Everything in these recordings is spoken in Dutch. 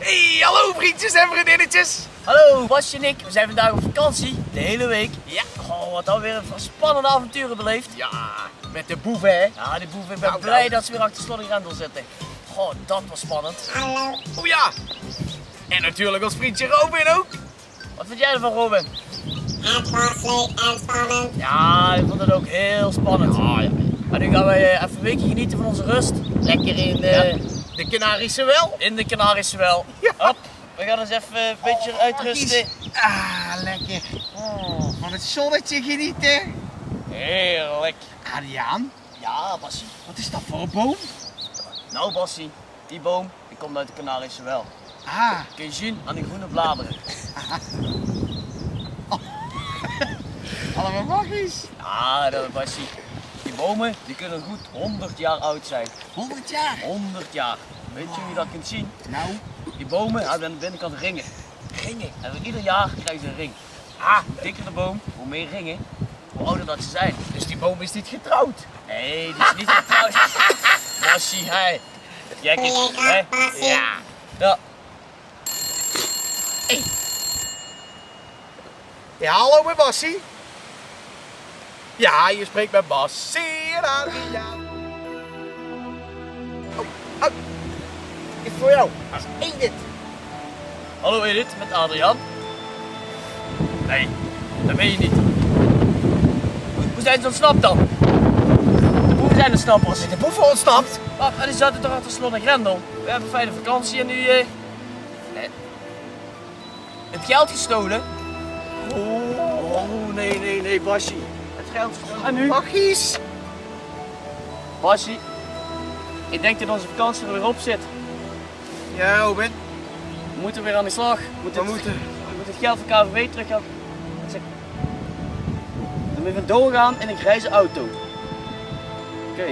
Hey, hallo vriendjes en vriendinnetjes. Hallo, Basje en ik, we zijn vandaag op vakantie, de hele week. Ja. Oh, wat alweer een spannende avonturen beleefd. Ja, met de boeven hè. Ja, die boeven, ik ben blij dat ze weer achter slot en grendel zitten. Oh, dat was spannend. Hallo. Oh ja. En natuurlijk ons vriendje Robin ook. Wat vind jij ervan, Robin? Het was leuk en spannend. Ja, ik vond het ook heel spannend. Oh ja. Maar nu gaan wij even een weekje genieten van onze rust. Lekker in De Canarische wel. in de Canarische wel. Ja. Hop, we gaan eens even een beetje uitrusten. Ah, lekker. Van het zonnetje genieten. Heerlijk. Adriaan, Ja, Bassie. wat is dat voor een boom? Nou, Bassie, die boom die komt uit de Canarische wel. Ah, Kun je zien aan die groene bladeren. allemaal magisch. Ja, dat Bassie. Die bomen die kunnen goed 100 jaar oud zijn. 100 jaar. 100 jaar. Weet je hoe je dat kunt zien? Nou, Die bomen hebben aan de binnenkant ringen. ringen. En ieder jaar krijgen ze een ring. Ah, hoe dikker de boom, hoe meer ringen, hoe ouder dat ze zijn. Dus die boom is niet getrouwd. Nee, die is niet getrouwd. Bassie, hij. Gek is, hè? Ja. Ja. Ja, hallo met Bassie. Ja, je spreekt met Bassie en Adriaan. Oh, is voor jou. Dat is Edith. Hallo Edith, met Adriaan. Nee, dat ben je niet. Hoe zijn ze ontsnapt dan? De boeven zijn ontsnapt, Bassie. De boeven ontsnapt. Maar die zaten toch achter slot en grendel. We hebben fijne vakantie en nu het geld gestolen. Oh, nee, Bassie. Het geld gestolen. En nu? Magisch. Bassie, ik denk dat onze vakantie er weer op zit. Ja, Robin. We moeten weer aan de slag. We moeten het geld van KVW terug gaan. Dan moeten we doorgaan in een grijze auto. Oké.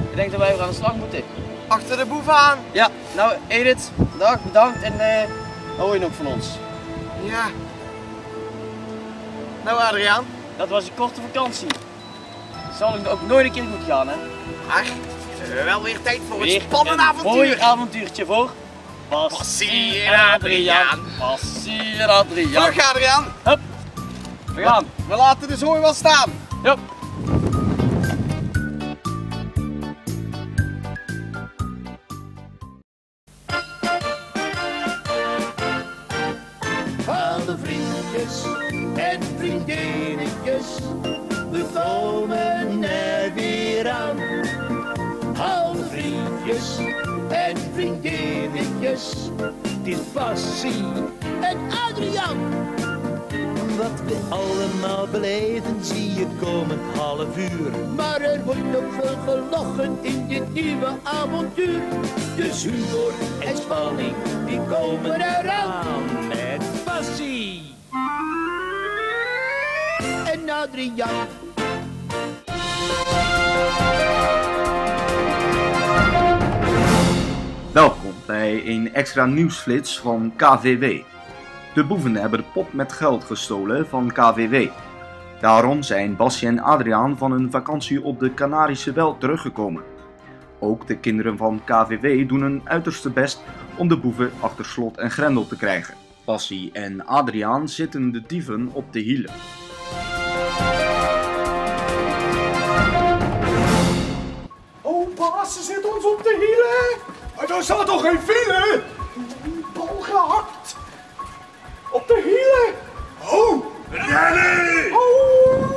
Ik denk dat wij weer aan de slag moeten. Achter de boeven aan. Ja, nou Edith, dag, bedankt en hoor je nog van ons. Ja. Nou Adriaan. Dat was een korte vakantie. Zal ik ook nooit een keer goed gaan, hè? Maar we hebben wel weer tijd voor Weer een spannend een avontuur. mooi avontuurtje voor Bassie en Adriaan. Bassie en Adriaan. Vlug Adriaan. Hup, we gaan. We laten de zooi wel staan. Hup. Alle vriendjes en vriendinnetjes, we komen er weer aan. Alle vriendjes en vriendinnetjes, het is Bassie en Adriaan. Wat we allemaal beleven zie je komend half uur. Maar er wordt ook veel gelachen in dit nieuwe avontuur. Dus humor en spanning, die komen eraan met Bassie en Adriaan. Welkom bij een extra nieuwsflits van KVW. De boeven hebben de pot met geld gestolen van KVW. Daarom zijn Bassie en Adriaan van hun vakantie op de Canarische wel teruggekomen. Ook de kinderen van KVW doen hun uiterste best om de boeven achter slot en grendel te krijgen. Bassie en Adriaan zitten de dieven op de hielen. Oh Bas, ze zit ons op de hielen. Er staat toch geen file? Bal gehakt. Op de hielen. Oh, rennen. Oh.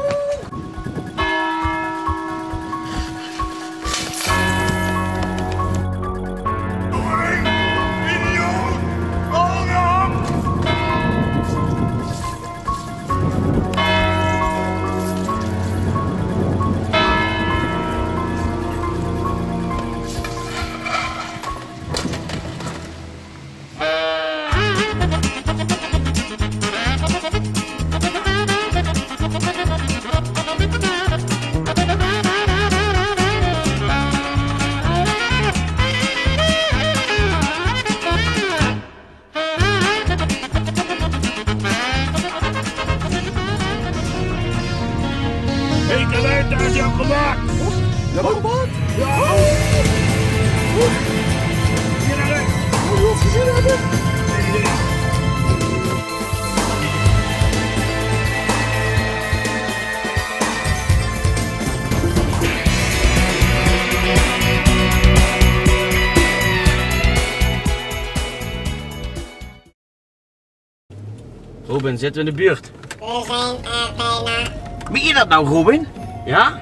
Robin, zitten we in de buurt? We zijn er bijna. Meen je dat nou, Robin? Ja?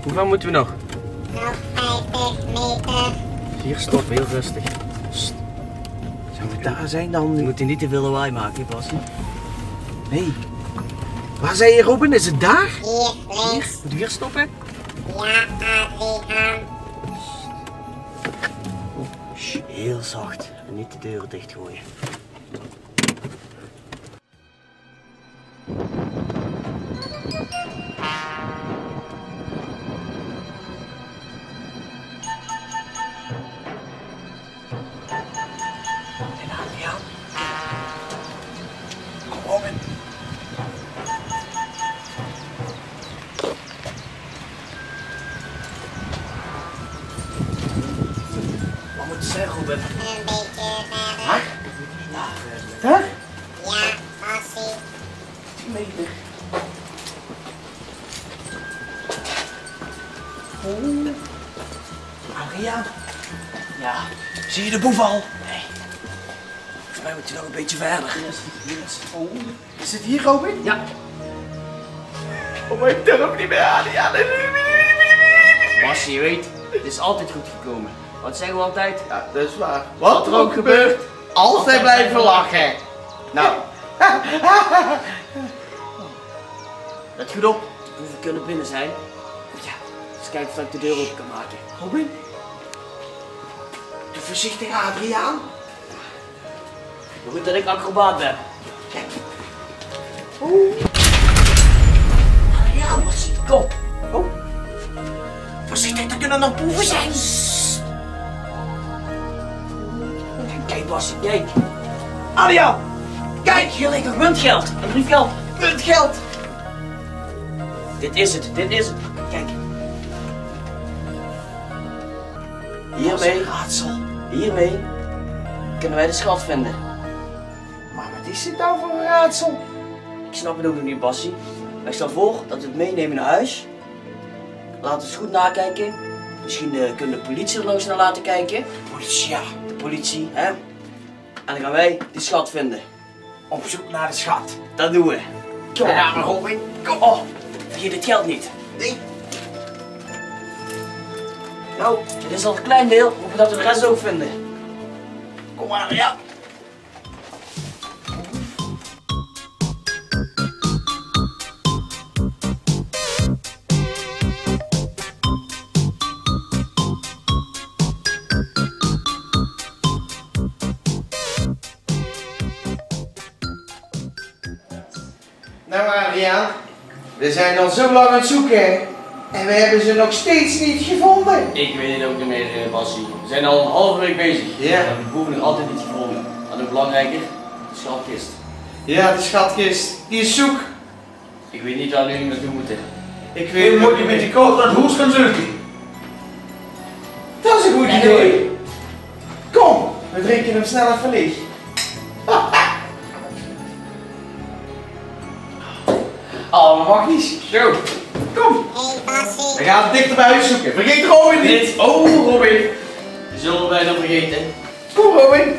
Hoe ver moeten we nog? Nog 50 meter. Hier stoppen, heel rustig. Sst. Zou we daar zijn dan? We moeten niet te veel lawaai maken, Bassie. Hé, waar zijn je, Robin? Is het daar? Hier, links. Moeten we hier stoppen? Ja, Adriaan. Shh, heel zacht en niet de deuren dichtgooien. En Adriaan. Kom, Robin. Wat moet je zeggen, Robin? Een beetje verder. Huh? Ja, Daar? Ja, Bassie. 10 meter. Adriaan. Ja. Zie je de boef al? Nee. Volgens mij moet je nog een beetje verder. Oh, is het hier, Robin? Ja. Oh, maar ik durf niet meer aan. Ja, Bassie, je weet, het is altijd goed gekomen. Wat zeggen we altijd? ja, dat is waar. Wat er ook gebeurt, altijd blijven lachen. Nou. Let goed op, de boeven kunnen binnen zijn. Ja, eens kijken of ik de deur open kan maken. Robin? Doe voorzichtig, Adriaan. Goed dat ik acrobaat ben. Ja, Bassie, kom. Oh. Voorzichtig, er kunnen nog boeven zijn. Kijk Bassie, kijk. Adriaan, Kijk, hier ligt nog muntgeld. Een briefgeld. muntgeld. Dit is het, dit is het. Kijk. Hiermee, Raadsel. hiermee kunnen wij de schat vinden. Maar wat is dit nou voor een raadsel? Ik snap het ook nog niet, Bassie. Maar ik stel voor dat we het meenemen naar huis. Laten we eens goed nakijken. Misschien kunnen de politie er langs naar laten kijken. Politie, ja. De politie, hè. En dan gaan wij die schat vinden. Op zoek naar de schat. Dat doen we. Kom Ja, maar, Robin. Kom op. Vergeet het geld niet. Nee. Nou, dit is al een klein deel. Hopen dat we de rest ook vinden. Kom maar, ja. Nou Adriaan, we zijn al zo lang aan het zoeken en we hebben ze nog steeds niet gevonden. Ik weet het ook niet meer, Bassie. We zijn al een halve week bezig. Ja. We hebben de boeven nog altijd niet gevonden. En nog belangrijker, de schatkist. Ja, de schatkist, die is zoek. Ik weet niet waar we nu naartoe moeten. Ik weet het ook niet. koop naar het hoes gaan zoeken. Dat is een goed idee. Kom, we drinken hem snel even leeg. Allemaal magisch. Zo, kom. Hey, Bassie. We gaan het dichter bij huis zoeken. Vergeet Robin niet. Dit, oh Robin, die zullen wij dan vergeten. Kom Robin.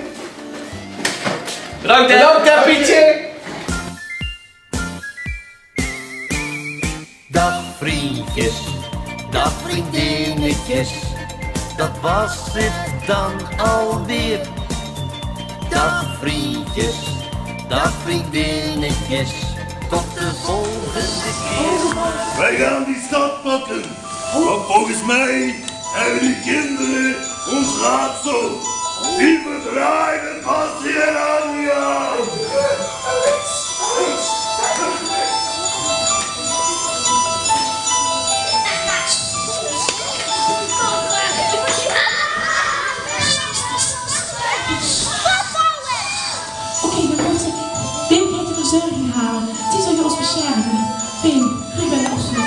Bedankt hè. Bedankt hè Pietje. Dag vriendjes, dag vriendinnetjes, dat was het dan alweer. Dag vriendjes, dag vriendinnetjes, tot de volgende keer. Wij gaan die stad pakken. Want volgens mij hebben die kinderen ons raadsel. Die verdraaien Bassie en Adriaan. Oké, we moeten Pim heeft de verzorging halen. Die zal je ons beschermen. Pim, ik ben opzoek.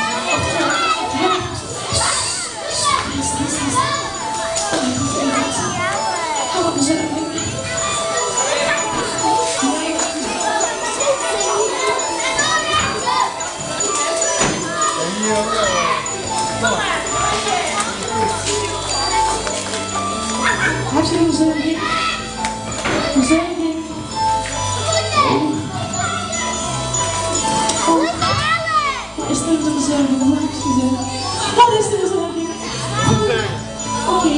Hou op verzorging. Heb je een verzorging? Verzorging. gezellig. Wat is er gezellig? Oké.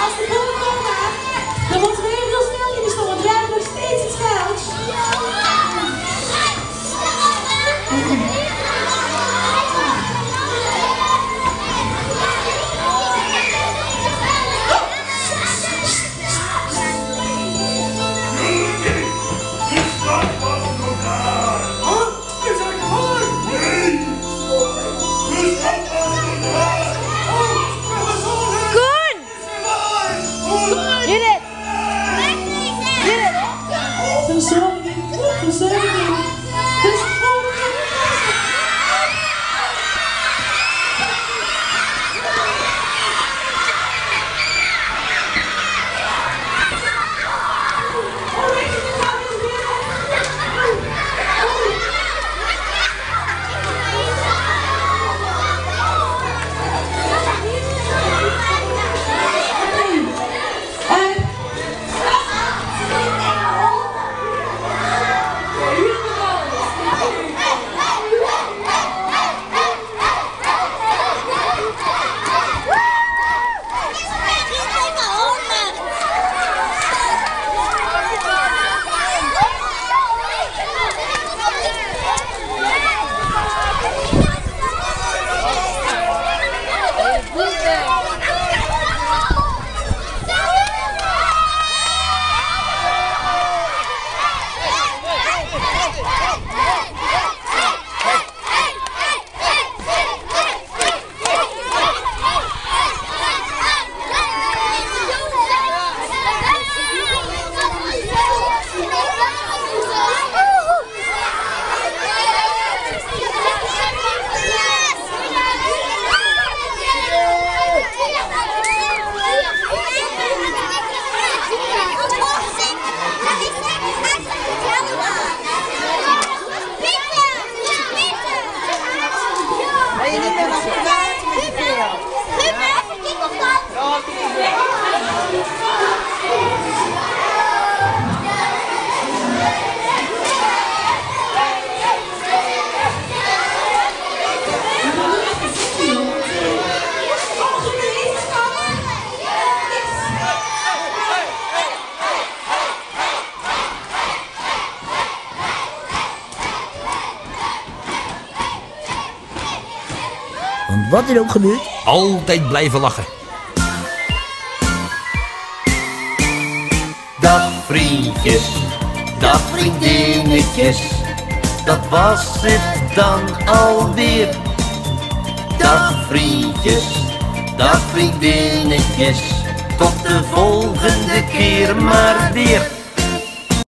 Als de boel gaat, dan moeten we heel snel in de stad, want we hebben nog steeds het geld. Verzorging. Het is gewoon Want wat er ook gebeurt, altijd blijven lachen. Dag vriendjes, dag vriendinnetjes, dat was het dan alweer. Dag vriendjes, dag vriendinnetjes, tot de volgende keer maar weer.